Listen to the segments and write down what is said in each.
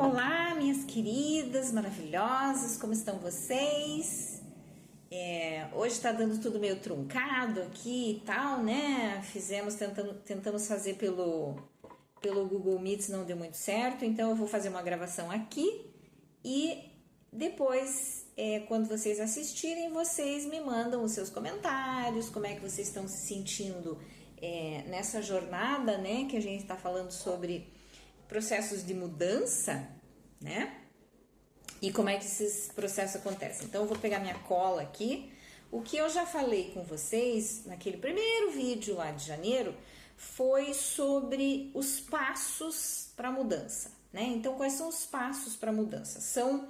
Olá, minhas queridas, maravilhosas, como estão vocês? Hoje tá dando tudo meio truncado aqui e tal, né? Tentamos fazer pelo Google Meets, não deu muito certo, então eu vou fazer uma gravação aqui e depois, quando vocês assistirem, vocês me mandam os seus comentários, como é que vocês estão se sentindo nessa jornada, né? Que a gente tá falando sobre processos de mudança, né? E como é que esses processos acontecem. Então, eu vou pegar minha cola aqui. O que eu já falei com vocês naquele primeiro vídeo lá de janeiro foi sobre os passos para a mudança, né? Então, quais são os passos para a mudança? São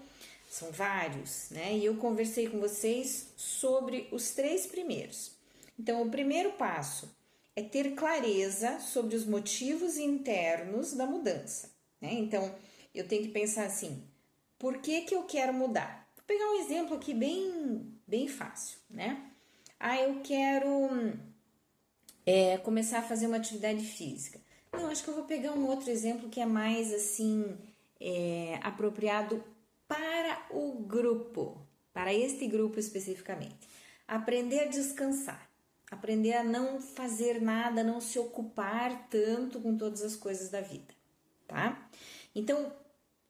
vários, né? E eu conversei com vocês sobre os 3 primeiros. Então, o primeiro passo é ter clareza sobre os motivos internos da mudança, né? Então, eu tenho que pensar assim, por que eu quero mudar? Vou pegar um exemplo aqui bem fácil, né? Eu quero começar a fazer uma atividade física. Não, acho que eu vou pegar um outro exemplo que é mais assim, apropriado para o grupo, para este grupo especificamente. Aprender a descansar. Aprender a não fazer nada, não se ocupar tanto com todas as coisas da vida, tá? Então,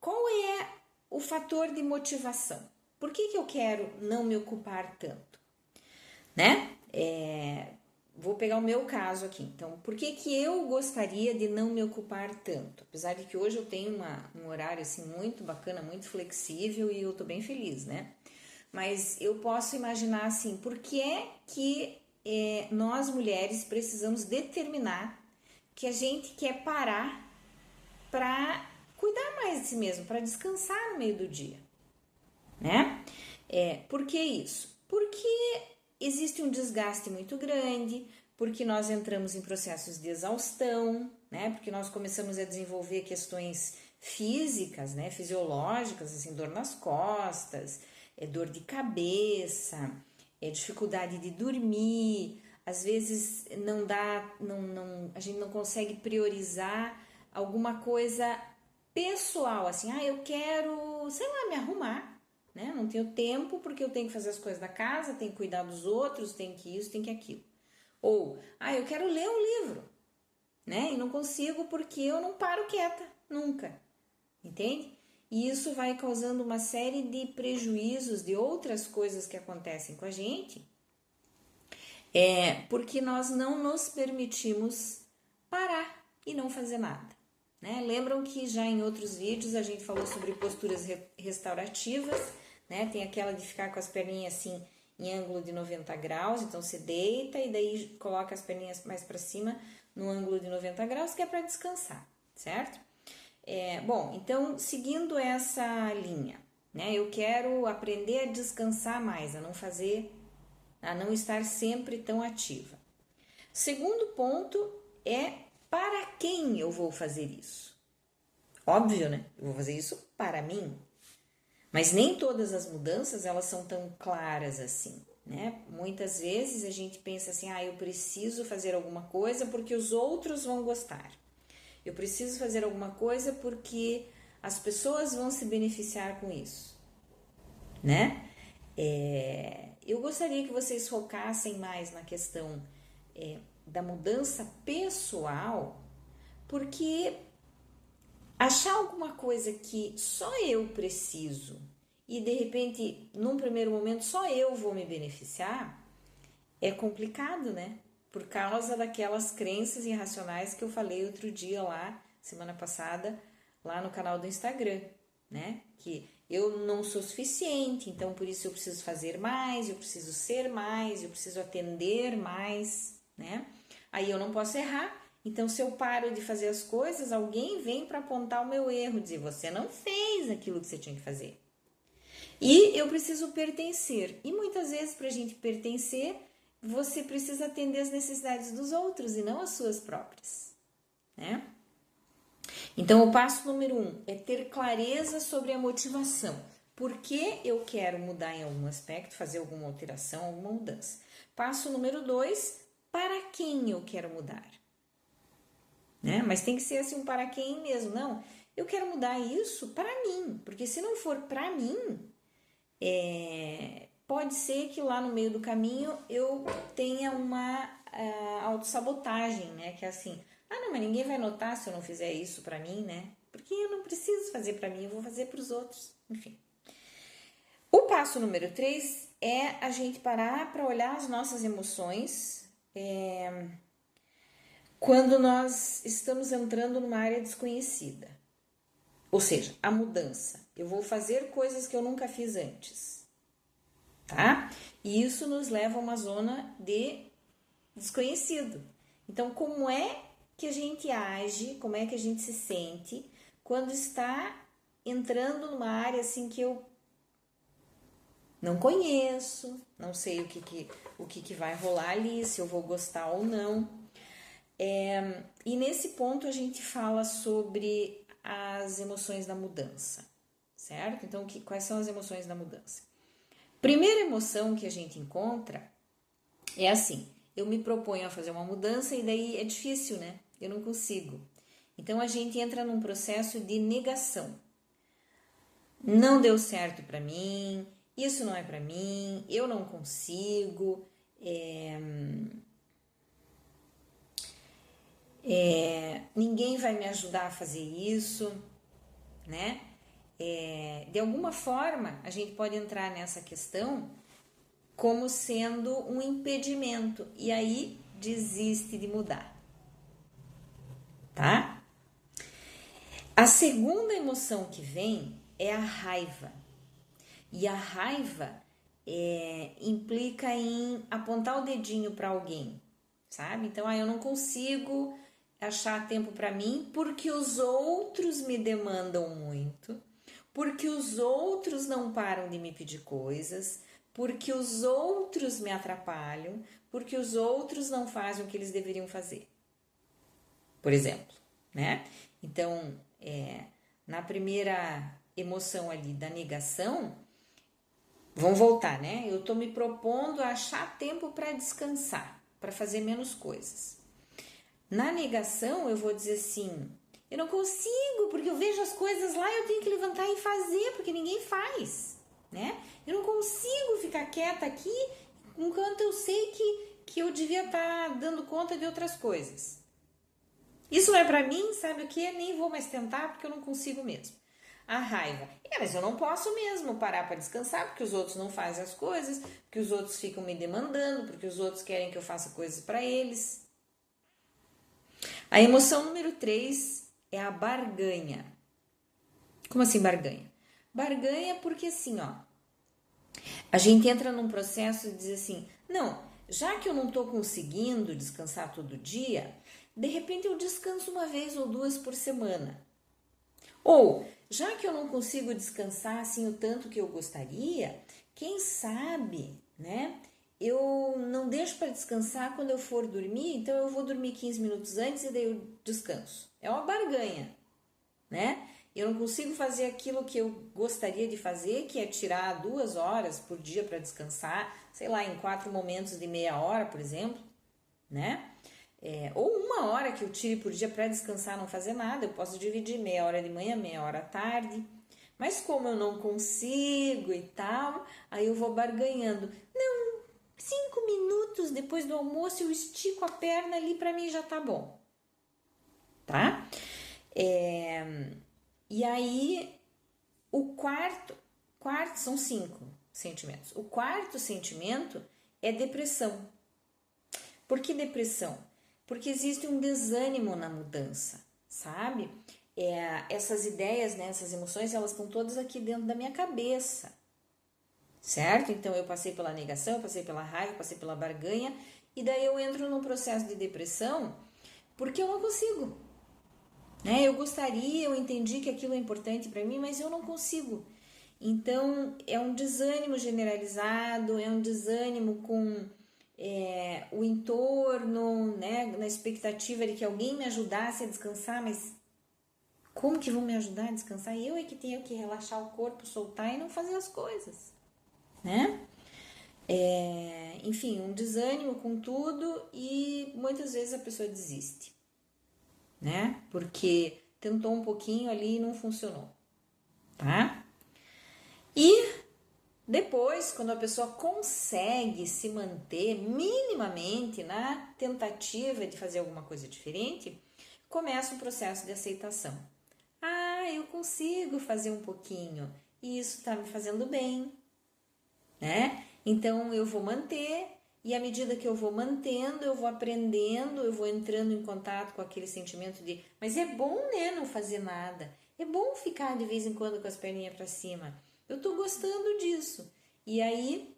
qual é o fator de motivação? Por que eu quero não me ocupar tanto? Né? Vou pegar o meu caso aqui. Então, por que eu gostaria de não me ocupar tanto? Apesar de que hoje eu tenho um horário assim muito bacana, muito flexível e eu tô bem feliz, né? Mas eu posso imaginar assim, por que é que nós mulheres precisamos determinar que a gente quer parar para cuidar mais de si mesmo, para descansar no meio do dia, né? Por que isso? Porque existe um desgaste muito grande, porque nós entramos em processos de exaustão, né? Porque nós começamos a desenvolver questões físicas, né? Fisiológicas, assim, dor nas costas, dor de cabeça, dificuldade de dormir, às vezes a gente não consegue priorizar alguma coisa pessoal, assim, eu quero, sei lá, me arrumar, né? Não tenho tempo porque eu tenho que fazer as coisas da casa, tenho que cuidar dos outros, tenho que isso, tenho que aquilo. Ou, eu quero ler um livro, né? E não consigo porque eu não paro quieta, nunca, entende? E isso vai causando uma série de prejuízos de outras coisas que acontecem com a gente, porque nós não nos permitimos parar e não fazer nada, né? Lembram que já em outros vídeos a gente falou sobre posturas restaurativas, né? Tem aquela de ficar com as perninhas assim em ângulo de 90 graus, então você deita e daí coloca as perninhas mais para cima no ângulo de 90 graus, que é para descansar, certo? Bom, então, seguindo essa linha, né? Eu quero aprender a descansar mais, a não estar sempre tão ativa. Segundo ponto é para quem eu vou fazer isso. Óbvio, né? Eu vou fazer isso para mim. Mas nem todas as mudanças, elas são tão claras assim, né? Muitas vezes a gente pensa assim, eu preciso fazer alguma coisa porque os outros vão gostar. Eu preciso fazer alguma coisa porque as pessoas vão se beneficiar com isso, né? Eu gostaria que vocês focassem mais na questão da mudança pessoal, porque achar alguma coisa que só eu preciso e de repente, num primeiro momento, só eu vou me beneficiar, é complicado, né? Por causa daquelas crenças irracionais que eu falei outro dia lá, semana passada, lá no canal do Instagram, né? Que eu não sou suficiente, então por isso eu preciso fazer mais, eu preciso ser mais, eu preciso atender mais, né? Aí eu não posso errar, então se eu paro de fazer as coisas, alguém vem para apontar o meu erro, dizer, você não fez aquilo que você tinha que fazer. E eu preciso pertencer, e muitas vezes para a gente pertencer, você precisa atender as necessidades dos outros e não as suas próprias, né? Então, o passo número 1 é ter clareza sobre a motivação. Por que eu quero mudar em algum aspecto, fazer alguma alteração, alguma mudança? Passo número 2, para quem eu quero mudar? Né? Mas tem que ser assim um para quem mesmo, não. Eu quero mudar isso para mim, porque se não for para mim, pode ser que lá no meio do caminho eu tenha uma autossabotagem, né? Que é assim, não, mas ninguém vai notar se eu não fizer isso para mim, né? Porque eu não preciso fazer para mim, eu vou fazer para os outros, enfim. O passo número 3 é a gente parar para olhar as nossas emoções quando nós estamos entrando numa área desconhecida. Ou seja, a mudança. Eu vou fazer coisas que eu nunca fiz antes, tá? E isso nos leva a uma zona de desconhecido. Então, como é que a gente age, como é que a gente se sente quando está entrando numa área assim que eu não conheço, não sei o que vai rolar ali, se eu vou gostar ou não. E nesse ponto a gente fala sobre as emoções da mudança, certo? Então, quais são as emoções da mudança? Primeira emoção que a gente encontra é assim, eu me proponho a fazer uma mudança e daí é difícil, né? Eu não consigo. Então, a gente entra num processo de negação. Não deu certo para mim, isso não é para mim, eu não consigo, ninguém vai me ajudar a fazer isso, né? De alguma forma, a gente pode entrar nessa questão como sendo um impedimento e aí desiste de mudar, tá? A segunda emoção que vem é a raiva. E a raiva implica em apontar o dedinho para alguém, sabe? Então, eu não consigo achar tempo para mim porque os outros me demandam muito, porque os outros não param de me pedir coisas, porque os outros me atrapalham, porque os outros não fazem o que eles deveriam fazer. Por exemplo, né? Então, na primeira emoção ali da negação, vamos voltar, né? Eu tô me propondo a achar tempo para descansar, para fazer menos coisas. Na negação, eu vou dizer assim, eu não consigo, porque eu vejo as coisas lá e eu tenho que levantar e fazer, porque ninguém faz, né? Eu não consigo ficar quieta aqui enquanto eu sei que eu devia estar dando conta de outras coisas. Isso não é pra mim, sabe o que? Nem vou mais tentar, porque eu não consigo mesmo. A raiva. Mas eu não posso mesmo parar para descansar, porque os outros não fazem as coisas, porque os outros ficam me demandando, porque os outros querem que eu faça coisas para eles. A emoção número 3 é a barganha. Como assim barganha? Barganha porque assim, a gente entra num processo de dizer assim, não, já que eu não estou conseguindo descansar todo dia, de repente eu descanso uma vez ou duas por semana. Ou, já que eu não consigo descansar assim o tanto que eu gostaria, quem sabe, né? Eu não deixo para descansar quando eu for dormir, então eu vou dormir 15 minutos antes e daí eu descanso. É uma barganha, né? Eu não consigo fazer aquilo que eu gostaria de fazer, que é tirar 2 horas por dia para descansar, sei lá, em 4 momentos de meia hora, por exemplo, né? Ou 1 hora que eu tire por dia para descansar, não fazer nada, eu posso dividir meia hora de manhã, meia hora à tarde. Mas como eu não consigo e tal, aí eu vou barganhando. Não, 5 minutos depois do almoço eu estico a perna ali, para mim já tá bom, tá? E aí, o quarto são 5 sentimentos. O quarto sentimento é depressão. Por que depressão? Porque existe um desânimo na mudança, sabe? Essas ideias, né, essas emoções, elas estão todas aqui dentro da minha cabeça, certo? Então, eu passei pela negação, eu passei pela raiva, eu passei pela barganha, e daí eu entro num processo de depressão porque eu não consigo, né? Eu gostaria, eu entendi que aquilo é importante para mim, mas eu não consigo. Então, é um desânimo generalizado, é um desânimo com o entorno, né, na expectativa de que alguém me ajudasse a descansar, mas como que vão me ajudar a descansar? Eu é que tenho que relaxar o corpo, soltar e não fazer as coisas, né? Enfim, um desânimo com tudo e muitas vezes a pessoa desiste, né? Porque tentou um pouquinho ali e não funcionou, tá? E depois, quando a pessoa consegue se manter minimamente na tentativa de fazer alguma coisa diferente, começa um processo de aceitação. Ah, eu consigo fazer um pouquinho e isso está me fazendo bem, né? Então eu vou manter, e à medida que eu vou mantendo, eu vou aprendendo, eu vou entrando em contato com aquele sentimento de, mas é bom, né, não fazer nada. É bom ficar de vez em quando com as perninhas para cima. Eu tô gostando disso. E aí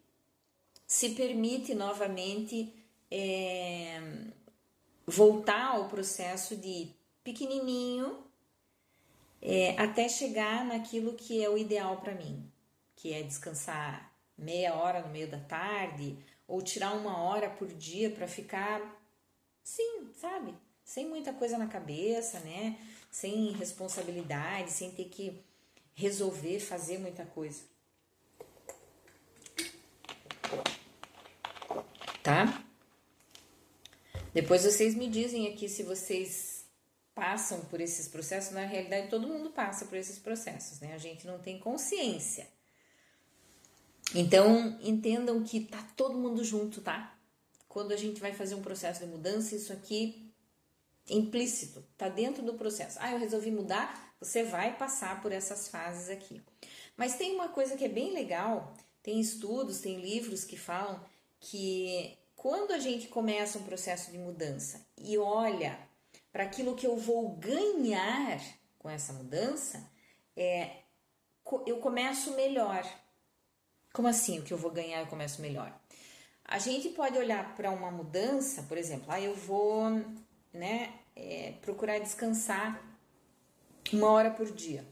se permite novamente voltar ao processo de pequenininho até chegar naquilo que é o ideal para mim, que é descansar meia hora no meio da tarde ou tirar uma hora por dia para ficar, sim, sabe? Sem muita coisa na cabeça, né? Sem responsabilidade, sem ter que resolver fazer muita coisa. Tá? Depois vocês me dizem aqui se vocês passam por esses processos. Na realidade, todo mundo passa por esses processos, né? A gente não tem consciência. Então, entendam que tá todo mundo junto, tá? Quando a gente vai fazer um processo de mudança, isso aqui é implícito, tá dentro do processo. Ah, eu resolvi mudar, você vai passar por essas fases aqui. Mas tem uma coisa que é bem legal, tem estudos, tem livros que falam que quando a gente começa um processo de mudança e olha para aquilo que eu vou ganhar com essa mudança, eu começo melhor. Como assim, o que eu vou ganhar eu começo melhor? A gente pode olhar para uma mudança, por exemplo, eu vou procurar descansar 1 hora por dia.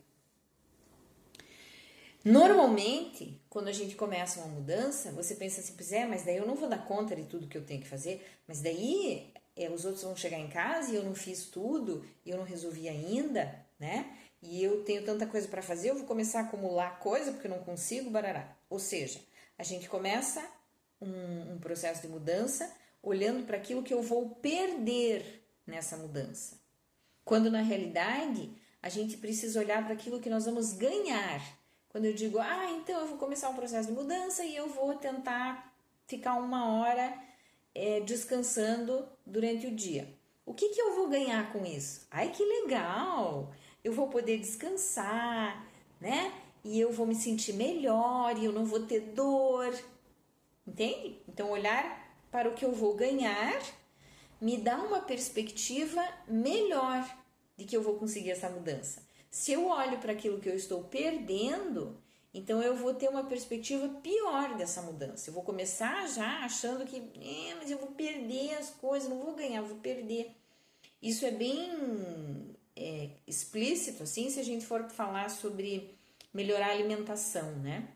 Normalmente, quando a gente começa uma mudança, você pensa assim, mas daí eu não vou dar conta de tudo que eu tenho que fazer, mas daí os outros vão chegar em casa e eu não fiz tudo, e eu não resolvi ainda, né? E eu tenho tanta coisa para fazer, eu vou começar a acumular coisa porque eu não consigo, barará. Ou seja, a gente começa um processo de mudança olhando para aquilo que eu vou perder nessa mudança. Quando na realidade a gente precisa olhar para aquilo que nós vamos ganhar. Quando eu digo, então eu vou começar um processo de mudança e eu vou tentar ficar 1 hora descansando durante o dia. O que eu vou ganhar com isso? Ai, que legal! Eu vou poder descansar, né? E eu vou me sentir melhor e eu não vou ter dor. Entende? Então, olhar para o que eu vou ganhar me dá uma perspectiva melhor de que eu vou conseguir essa mudança. Se eu olho para aquilo que eu estou perdendo, então eu vou ter uma perspectiva pior dessa mudança. Eu vou começar já achando que, mas eu vou perder as coisas, não vou ganhar, vou perder. Isso é bem explícito, assim, se a gente for falar sobre melhorar a alimentação, né?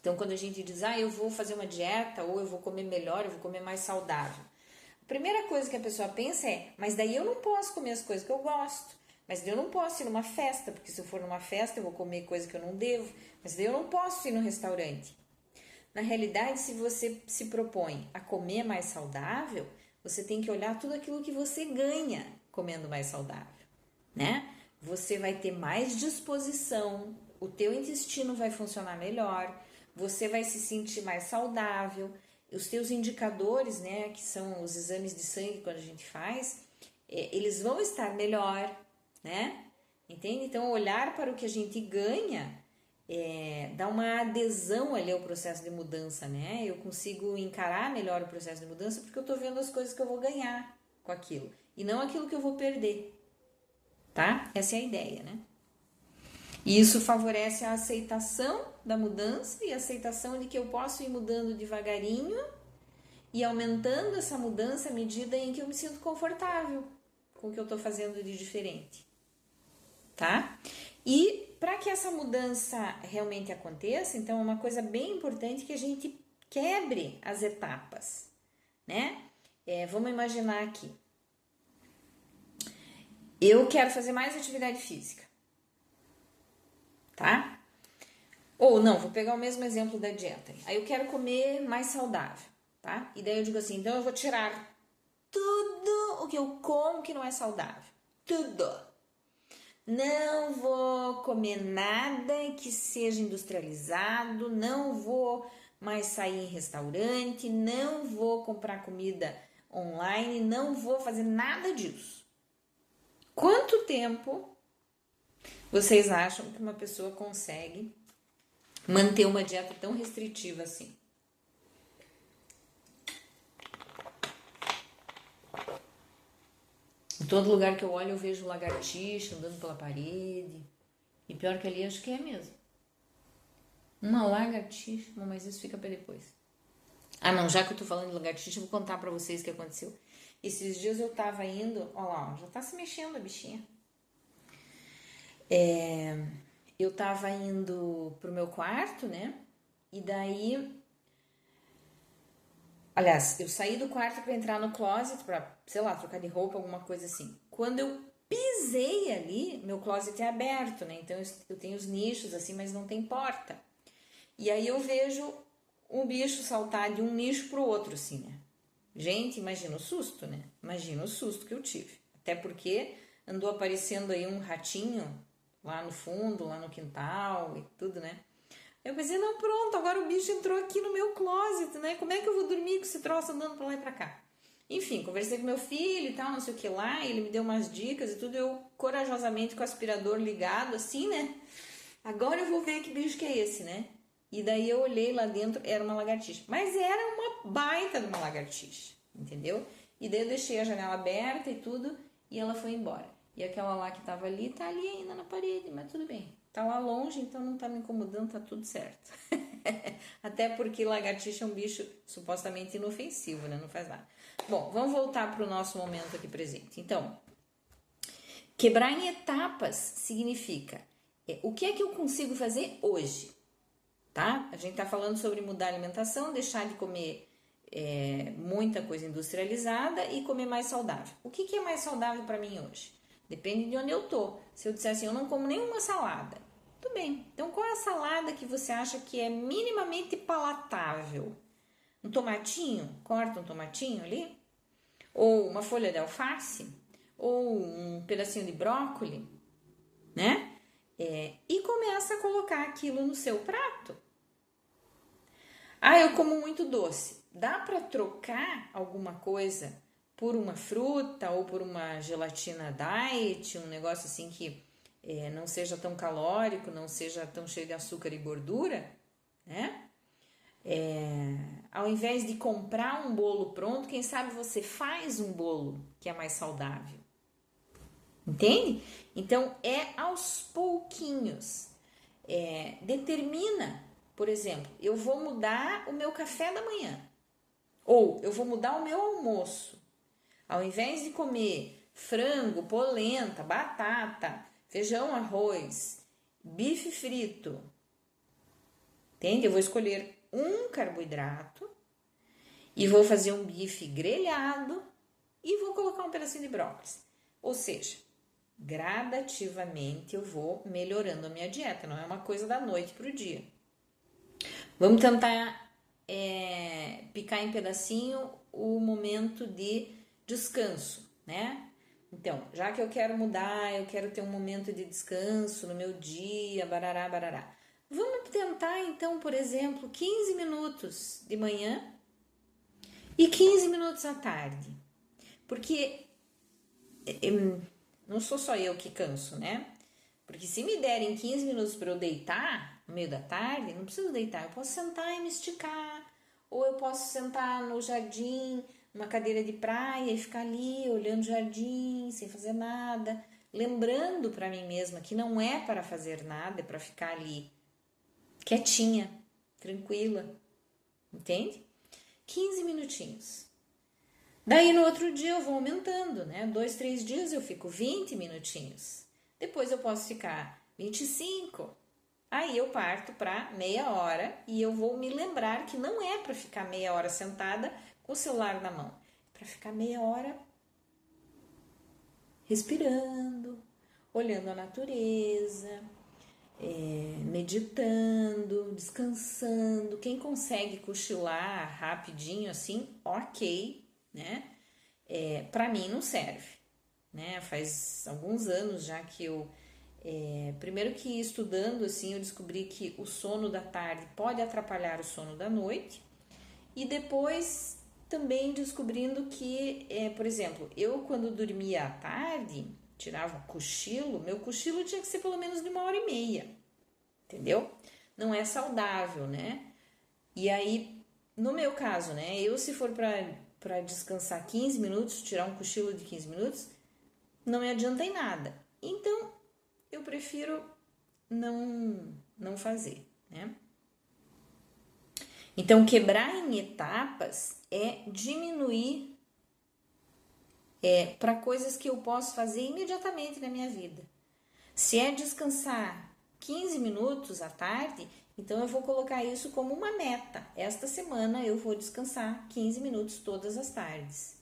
Então, quando a gente diz, eu vou fazer uma dieta, ou eu vou comer melhor, eu vou comer mais saudável. A primeira coisa que a pessoa pensa mas daí eu não posso comer as coisas que eu gosto. Mas daí eu não posso ir numa festa, porque se eu for numa festa eu vou comer coisa que eu não devo. Mas daí eu não posso ir no restaurante. Na realidade, se você se propõe a comer mais saudável, você tem que olhar tudo aquilo que você ganha comendo mais saudável, né? Você vai ter mais disposição, o teu intestino vai funcionar melhor, você vai se sentir mais saudável, os teus indicadores, né, que são os exames de sangue quando a gente faz, eles vão estar melhor, né? Entende? Então, olhar para o que a gente ganha dá uma adesão ali ao processo de mudança, né? Eu consigo encarar melhor o processo de mudança porque eu tô vendo as coisas que eu vou ganhar com aquilo e não aquilo que eu vou perder, tá? Essa é a ideia, né? E isso favorece a aceitação da mudança e a aceitação de que eu posso ir mudando devagarinho e aumentando essa mudança à medida em que eu me sinto confortável com o que eu tô fazendo de diferente, tá? E para que essa mudança realmente aconteça, então é uma coisa bem importante que a gente quebre as etapas, né? Vamos imaginar aqui. Eu quero fazer mais atividade física, tá? Ou não, vou pegar o mesmo exemplo da dieta. Aí eu quero comer mais saudável, tá? E daí eu digo assim, então eu vou tirar tudo o que eu como que não é saudável. Tudo. não vou comer nada que seja industrializado, não vou mais sair em restaurante, não vou comprar comida online, não vou fazer nada disso. Quanto tempo vocês acham que uma pessoa consegue manter uma dieta tão restritiva assim? Em todo lugar que eu olho eu vejo lagartixa andando pela parede. E pior que ali, acho que é mesmo. Uma lagartixa, mas isso fica pra depois. Ah não, já que eu tô falando de lagartixa, eu vou contar pra vocês o que aconteceu. Esses dias eu tava indo, ó lá, já tá se mexendo a bichinha. Eu tava indo pro meu quarto, né? E daí, aliás, eu saí do quarto pra entrar no closet, pra, sei lá, trocar de roupa, alguma coisa assim. Quando eu pisei ali, meu closet é aberto, né? Então eu tenho os nichos assim, mas não tem porta. E aí eu vejo um bicho saltar de um nicho pro outro, assim, né? Gente, imagina o susto, né? Imagina o susto que eu tive. Até porque andou aparecendo aí um ratinho lá no fundo, lá no quintal e tudo, né? Eu pensei, não, pronto, agora o bicho entrou aqui no meu closet, né? Como é que eu vou dormir com esse troço andando pra lá e pra cá? Enfim, conversei com meu filho e tal, não sei o que lá, ele me deu umas dicas e tudo, eu corajosamente com o aspirador ligado, assim, né? Agora eu vou ver que bicho que é esse, né? E daí eu olhei lá dentro, era uma lagartixa. Mas era uma baita de uma lagartixa, entendeu? E daí eu deixei a janela aberta e tudo, e ela foi embora. E aquela lá que tava ali, tá ali ainda na parede, mas tudo bem. Tá lá longe, então não tá me incomodando, tá tudo certo. Até porque lagartixa é um bicho supostamente inofensivo, né? Não faz nada. Bom, vamos voltar pro nosso momento aqui presente. Então, quebrar em etapas significa o que é que eu consigo fazer hoje, tá? A gente tá falando sobre mudar a alimentação, deixar de comer muita coisa industrializada e comer mais saudável. O que é mais saudável para mim hoje? Depende de onde eu tô. Se eu disser assim, eu não como nenhuma salada, tudo bem. Então, qual é a salada que você acha que é minimamente palatável? Um tomatinho? Corta um tomatinho ali? Ou uma folha de alface? Ou um pedacinho de brócolis? Né? E começa a colocar aquilo no seu prato. Ah, eu como muito doce. Dá para trocar alguma coisa por uma fruta ou por uma gelatina diet, um negócio assim que não seja tão calórico, não seja tão cheio de açúcar e gordura, né? Ao invés de comprar um bolo pronto, quem sabe você faz um bolo que é mais saudável. Entende? Então é aos pouquinhos. Determina, por exemplo, eu vou mudar o meu café da manhã. Ou eu vou mudar o meu almoço. Ao invés de comer frango, polenta, batata, feijão, arroz, bife frito, entende? Eu vou escolher um carboidrato e vou fazer um bife grelhado e vou colocar um pedacinho de brócolis. Ou seja, gradativamente eu vou melhorando a minha dieta, não é uma coisa da noite pro dia. Vamos tentar picar em pedacinho o momento de descanso, né? Então, já que eu quero mudar, eu quero ter um momento de descanso no meu dia, barará, barará. Vamos tentar, então, por exemplo, 15 minutos de manhã e 15 minutos à tarde. Porque não sou só eu que canso, né? Porque se me derem 15 minutos para eu deitar no meio da tarde, não preciso deitar, eu posso sentar e me esticar, ou eu posso sentar no jardim, numa cadeira de praia e ficar ali olhando o jardim, sem fazer nada, lembrando para mim mesma que não é para fazer nada, é para ficar ali quietinha, tranquila, entende? 15 minutinhos. Daí no outro dia eu vou aumentando, né? 2, 3 dias eu fico 20 minutinhos. Depois eu posso ficar 25. Aí eu parto para meia hora e eu vou me lembrar que não é para ficar meia hora sentada com o celular na mão. É para ficar meia hora respirando, olhando a natureza, meditando, descansando. Quem consegue cochilar rapidinho assim, ok, né? Para mim não serve, né? Faz alguns anos já que eu Primeiro que estudando, assim, eu descobri que o sono da tarde pode atrapalhar o sono da noite. E depois também descobrindo que, por exemplo, eu quando dormia à tarde, tirava um cochilo, meu cochilo tinha que ser pelo menos de 1h30, entendeu? Não é saudável, né? E aí, no meu caso, né, eu se for para descansar 15 minutos, tirar um cochilo de 15 minutos, não me adianta em nada. Então, eu prefiro não fazer, né? Então, quebrar em etapas é diminuir para coisas que eu posso fazer imediatamente na minha vida. Se é descansar 15 minutos à tarde, então eu vou colocar isso como uma meta. Esta semana eu vou descansar 15 minutos todas as tardes,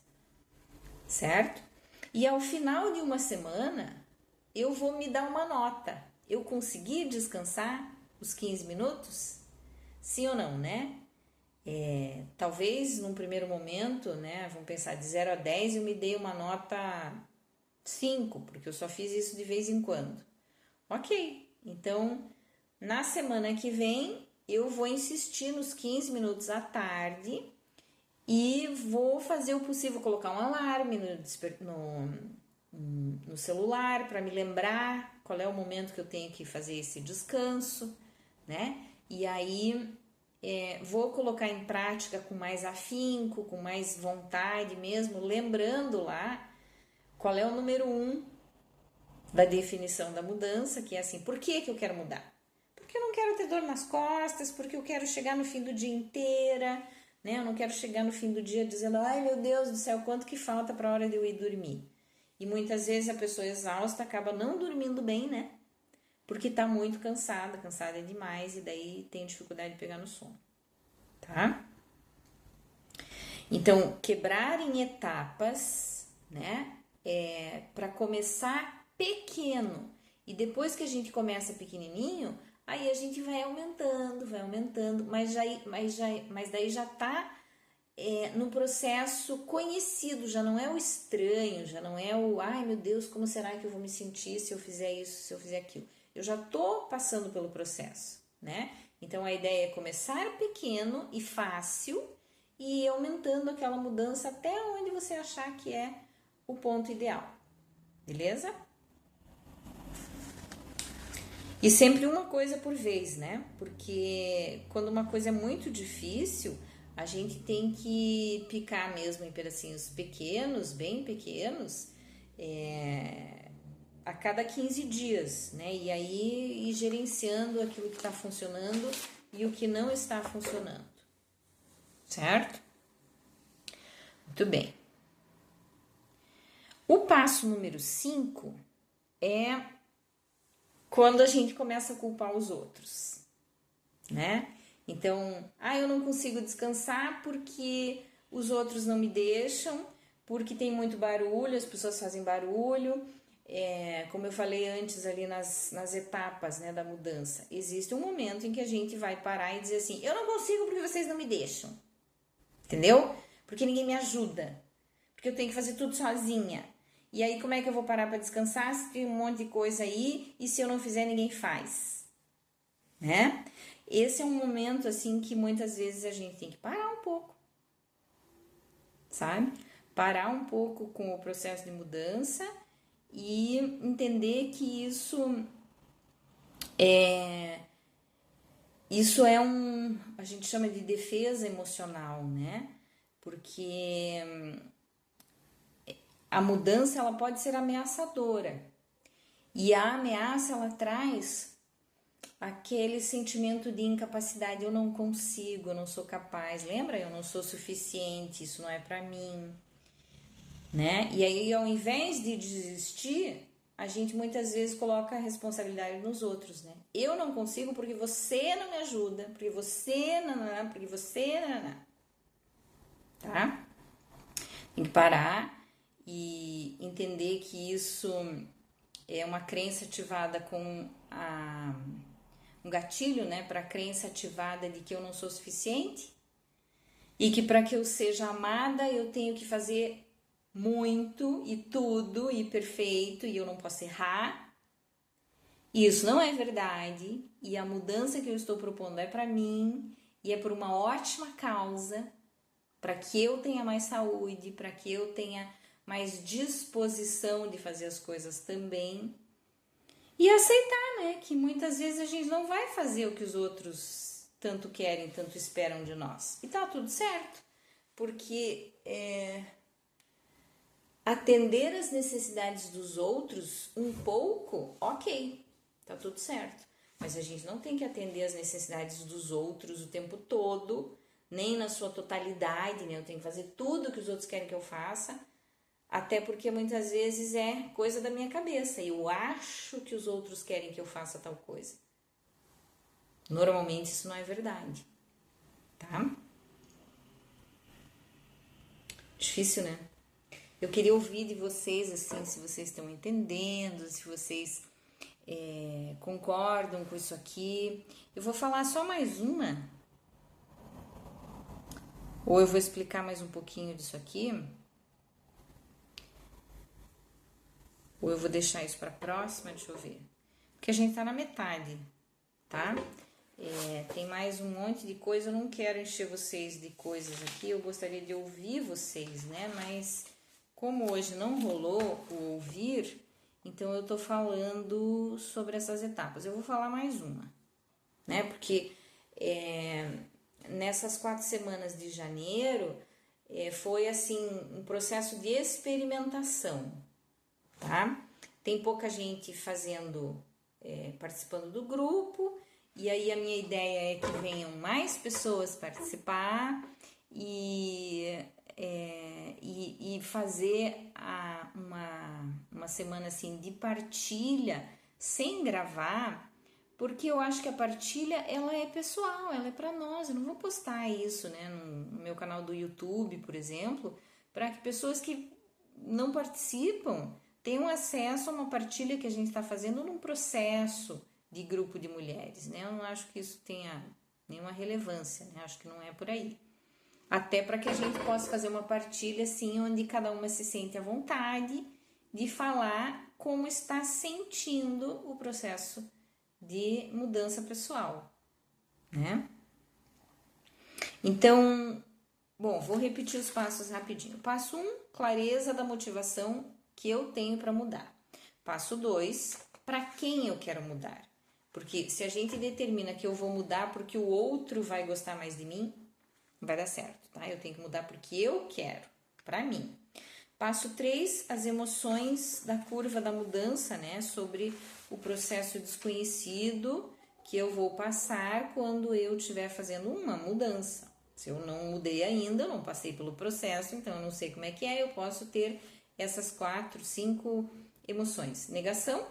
certo? E ao final de uma semana, eu vou me dar uma nota. Eu consegui descansar os 15 minutos? Sim ou não, né? Talvez num primeiro momento, né, vamos pensar de 0 a 10, eu me dei uma nota 5, porque eu só fiz isso de vez em quando. Ok, então na semana que vem eu vou insistir nos 15 minutos à tarde e vou fazer o possível, colocar um alarme no celular para me lembrar qual é o momento que eu tenho que fazer esse descanso, né? E aí vou colocar em prática com mais afinco, com mais vontade mesmo, lembrando lá qual é o número 1 da definição da mudança, que é assim, por que eu quero mudar? Porque eu não quero ter dor nas costas, porque eu quero chegar no fim do dia inteira, né? Eu não quero chegar no fim do dia dizendo, ai meu Deus do céu, quanto que falta para a hora de eu ir dormir? E muitas vezes a pessoa exausta acaba não dormindo bem, né? Porque tá muito cansada demais e daí tem dificuldade de pegar no sono, tá? Então, quebrar em etapas, né? Para começar pequeno. E depois que a gente começa pequenininho, aí a gente vai aumentando, mas daí já tá no processo conhecido, já não é o estranho, já não é o, ai meu Deus, como será que eu vou me sentir se eu fizer isso, se eu fizer aquilo. Eu já tô passando pelo processo, né? Então a ideia é começar pequeno e fácil e ir aumentando aquela mudança até onde você achar que é o ponto ideal, beleza? E sempre uma coisa por vez, né? Porque quando uma coisa é muito difícil, a gente tem que picar mesmo em pedacinhos pequenos, bem pequenos, a cada 15 dias, né? E aí ir gerenciando aquilo que está funcionando e o que não está funcionando, certo? Muito bem. O passo número 5 é quando a gente começa a culpar os outros, né? Então, eu não consigo descansar porque os outros não me deixam, porque tem muito barulho, as pessoas fazem barulho. Como eu falei antes ali nas etapas, né, da mudança, existe um momento em que a gente vai parar e dizer assim, eu não consigo porque vocês não me deixam, entendeu? Porque ninguém me ajuda, porque eu tenho que fazer tudo sozinha. E aí como é que eu vou parar para descansar se tem um monte de coisa aí e se eu não fizer ninguém faz, né? Esse é um momento assim que muitas vezes a gente tem que parar um pouco, sabe? Parar um pouco com o processo de mudança e entender que isso é a gente chama de defesa emocional, né? Porque a mudança ela pode ser ameaçadora e a ameaça ela traz aquele sentimento de incapacidade, eu não consigo, eu não sou capaz, lembra? Eu não sou suficiente, isso não é pra mim, né? E aí ao invés de desistir, a gente muitas vezes coloca a responsabilidade nos outros, né? Eu não consigo porque você não me ajuda, porque você não, porque você não, tá? Tem que parar e entender que isso é uma crença ativada com um gatilho, né, para a crença ativada de que eu não sou suficiente e que para que eu seja amada eu tenho que fazer muito e tudo e perfeito e eu não posso errar. Isso não é verdade e a mudança que eu estou propondo é para mim e é por uma ótima causa, para que eu tenha mais saúde, para que eu tenha mais disposição de fazer as coisas também. E aceitar, né, que muitas vezes a gente não vai fazer o que os outros tanto querem, tanto esperam de nós. E tá tudo certo, porque atender às necessidades dos outros um pouco, ok, tá tudo certo. Mas a gente não tem que atender às necessidades dos outros o tempo todo, nem na sua totalidade, né? Eu tenho que fazer tudo que os outros querem que eu faça, até porque muitas vezes é coisa da minha cabeça. Eu acho que os outros querem que eu faça tal coisa. Normalmente isso não é verdade, tá? Difícil, né? Eu queria ouvir de vocês, assim, se vocês estão entendendo, se vocês concordam com isso aqui. Eu vou falar só mais uma, ou eu vou explicar mais um pouquinho disso aqui, ou eu vou deixar isso para a próxima, deixa eu ver. Porque a gente tá na metade, tá? Tem mais um monte de coisa, eu não quero encher vocês de coisas aqui, eu gostaria de ouvir vocês, né? Mas como hoje não rolou o ouvir, então eu tô falando sobre essas etapas. Eu vou falar mais uma, né? Porque nessas 4 semanas de janeiro foi assim um processo de experimentação, tá? Tem pouca gente fazendo, participando do grupo, e aí a minha ideia é que venham mais pessoas participar e fazer uma semana assim de partilha sem gravar, porque eu acho que a partilha ela é pessoal, ela é para nós. Eu não vou postar isso, né, no meu canal do YouTube, por exemplo, para que pessoas que não participam tenham acesso a uma partilha que a gente está fazendo num processo de grupo de mulheres, né? Eu não acho que isso tenha nenhuma relevância, né? Acho que não é por aí. Até para que a gente possa fazer uma partilha assim, onde cada uma se sente à vontade de falar como está sentindo o processo de mudança pessoal, né? Então, bom, vou repetir os passos rapidinho. Passo 1, clareza da motivação que eu tenho para mudar. Passo 2, para quem eu quero mudar. Porque se a gente determina que eu vou mudar porque o outro vai gostar mais de mim, não vai dar certo, tá? Eu tenho que mudar porque eu quero, para mim. Passo 3, as emoções da curva da mudança, né? Sobre o processo desconhecido que eu vou passar quando eu estiver fazendo uma mudança. Se eu não mudei ainda, não passei pelo processo, então eu não sei como é que é, eu posso ter essas 4, 5 emoções. Negação,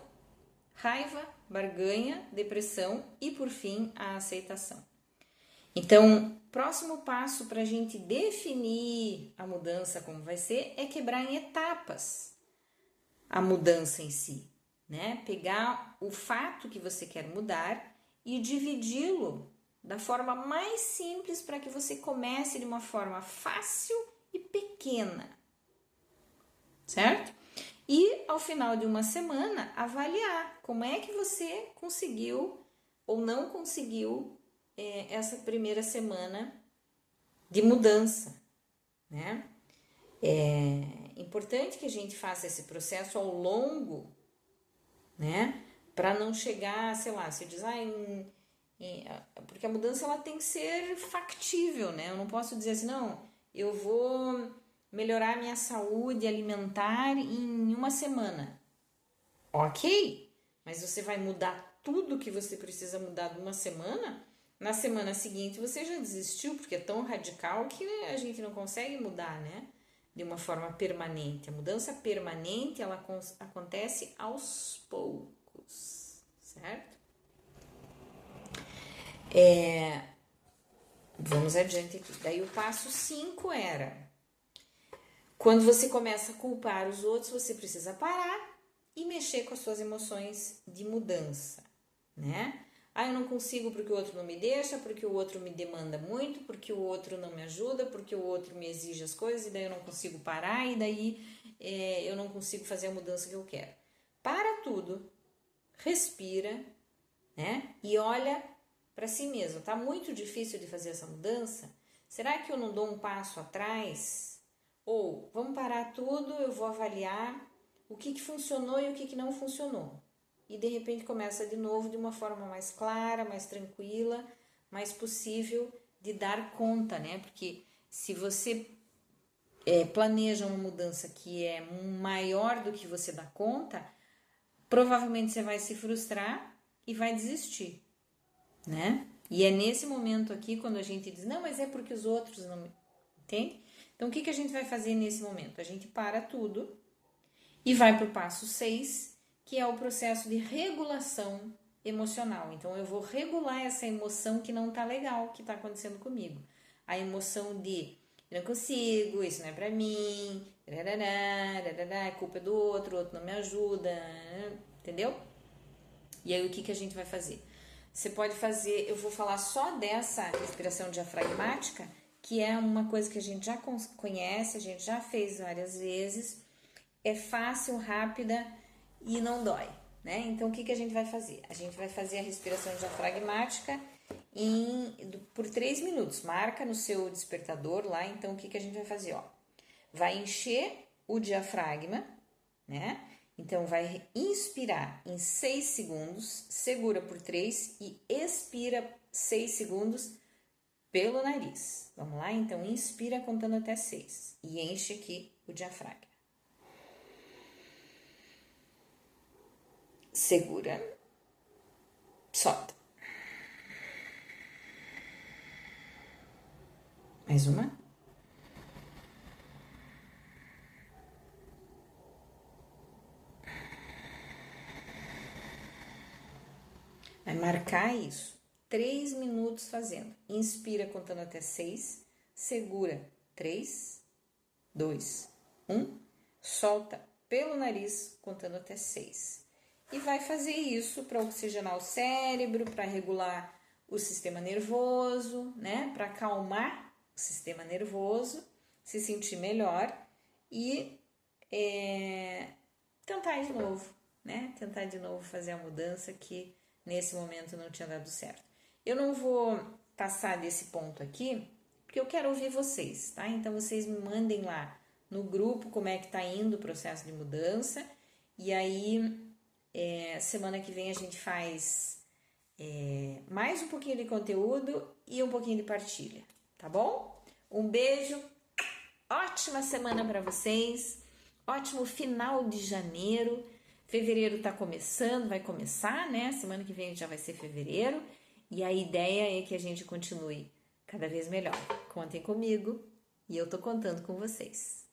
raiva, barganha, depressão e, por fim, a aceitação. Então, próximo passo para a gente definir a mudança como vai ser é quebrar em etapas a mudança em si, né? Pegar o fato que você quer mudar e dividi-lo da forma mais simples para que você comece de uma forma fácil e pequena, certo? E ao final de uma semana avaliar como é que você conseguiu ou não conseguiu essa primeira semana de mudança, né? É importante que a gente faça esse processo ao longo, né? Para não chegar, sei lá, se diz, porque a mudança ela tem que ser factível, né? Eu não posso dizer assim, não, eu vou melhorar minha saúde alimentar em uma semana. Ok, mas você vai mudar tudo que você precisa mudar numa semana? Na semana seguinte você já desistiu, porque é tão radical que a gente não consegue mudar, né? De uma forma permanente. A mudança permanente, ela acontece aos poucos, certo? Vamos adiante aqui. Daí o passo 5 era, quando você começa a culpar os outros, você precisa parar e mexer com as suas emoções de mudança, né? Eu não consigo porque o outro não me deixa, porque o outro me demanda muito, porque o outro não me ajuda, porque o outro me exige as coisas, e daí eu não consigo parar, e daí eu não consigo fazer a mudança que eu quero. Para tudo, respira, né? E olha para si mesmo. Tá muito difícil de fazer essa mudança? Será que eu não dou um passo atrás? Ou vamos parar tudo, eu vou avaliar o que funcionou e o que não funcionou. E de repente começa de novo de uma forma mais clara, mais tranquila, mais possível de dar conta, né? Porque se você planeja uma mudança que é maior do que você dá conta, provavelmente você vai se frustrar e vai desistir, né? E é nesse momento aqui quando a gente diz, não, mas é porque os outros não... Entende? Então, o que a gente vai fazer nesse momento? A gente para tudo e vai para o passo 6, que é o processo de regulação emocional. Então, eu vou regular essa emoção que não tá legal, que tá acontecendo comigo. A emoção de eu não consigo, isso não é pra mim, é culpa do outro, o outro não me ajuda, entendeu? E aí, o que a gente vai fazer? Você pode fazer, eu vou falar só dessa respiração diafragmática, que é uma coisa que a gente já conhece, a gente já fez várias vezes, é fácil, rápida e não dói, né? Então, o que a gente vai fazer? A gente vai fazer a respiração diafragmática por 3 minutos. Marca no seu despertador lá. Então, o que a gente vai fazer? Ó, vai encher o diafragma, né? Então, vai inspirar em 6 segundos, segura por 3 e expira 6 segundos pelo nariz. Vamos lá? Então, inspira contando até 6 e enche aqui o diafragma. Segura, solta. Mais uma. Vai marcar isso. 3 minutos fazendo. Inspira contando até 6. Segura. 3, 2, 1. Solta pelo nariz contando até 6. E vai fazer isso para oxigenar o cérebro, para regular o sistema nervoso, né? Para acalmar o sistema nervoso, se sentir melhor e tentar de novo, né? Tentar de novo fazer a mudança que nesse momento não tinha dado certo. Eu não vou passar desse ponto aqui, porque eu quero ouvir vocês, tá? Então, vocês me mandem lá no grupo como é que tá indo o processo de mudança. E aí, semana que vem a gente faz mais um pouquinho de conteúdo e um pouquinho de partilha, tá bom? Um beijo, ótima semana para vocês, ótimo final de janeiro. Fevereiro tá começando, vai começar, né? Semana que vem já vai ser fevereiro. E a ideia é que a gente continue cada vez melhor. Contem comigo e eu tô contando com vocês.